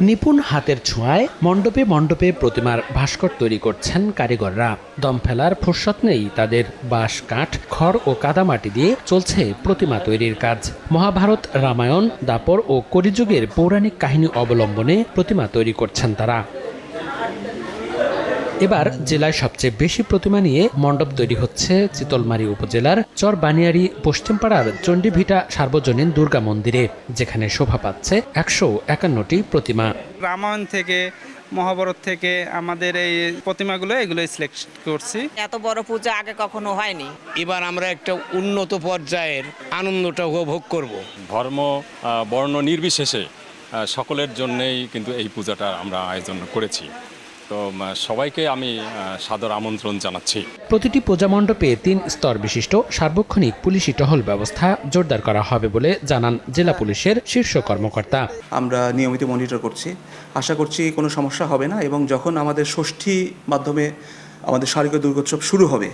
নিপুণ হাতের ছোঁয়ায় মণ্ডপে মণ্ডপে প্রতিমার ভাস্কর তৈরি করছেন কারিগররা। দম ফেলার ফুরসত নেই তাদের। বাঁশ, কাঠ, খড় ও কাদামাটি দিয়ে চলছে প্রতিমা তৈরির কাজ। মহাভারত, রামায়ণ, দাপর ও কলিযুগের পৌরাণিক কাহিনী অবলম্বনে প্রতিমা তৈরি করছেন তারা। এবার জেলায় সবচেয়ে বেশি প্রতিমা নিয়ে মণ্ডপ তৈরি হচ্ছে চিতলমারী উপজেলার চরবানিয়ারি পশ্চিমপাড়ার চণ্ডীভিটা সার্বজনীন দুর্গা মন্দিরে, যেখানে শোভা পাচ্ছে 151টি প্রতিমা। রামায়ণ থেকে, মহাভারত থেকে আমাদের এই প্রতিমাগুলো এগুলো সিলেক্ট করছি। এত বড় পূজা আগে কখনো হয়নি। এবার আমরা একটা উন্নত পর্যায়ের আনন্দটা উপভোগ করব। ধর্ম বর্ণ নির্বিশেষে সকলের জন্যেই কিন্তু এই পূজাটা আমরা আয়োজন করেছি। তো সবাইকে আমি সাদর আমন্ত্রণ জানাচ্ছি। প্রতিটি পূজা মণ্ডপে 3 স্তর বিশিষ্ট সার্বক্ষণিক পুলিশি টহল ব্যবস্থা জোরদার করা হবে বলে জানান জেলা পুলিশের শীর্ষ কর্মকর্তা। আমরা নিয়মিত মনিটর করছি, আশা করছি কোনো সমস্যা হবে না, এবং যখন আমাদের ষষ্ঠী মাধ্যমে আমাদের শারদীয় দুর্গোৎসব শুরু হবে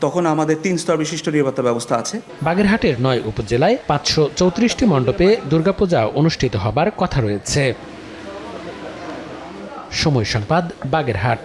তখন আমাদের 3 স্তর বিশিষ্ট নিরাপত্তা ব্যবস্থা আছে। বাগেরহাটের 9 উপজেলায় 534টি মণ্ডপে দুর্গাপূজা অনুষ্ঠিত হবার কথা রয়েছে। সময় সংবাদ, বাগেরহাট।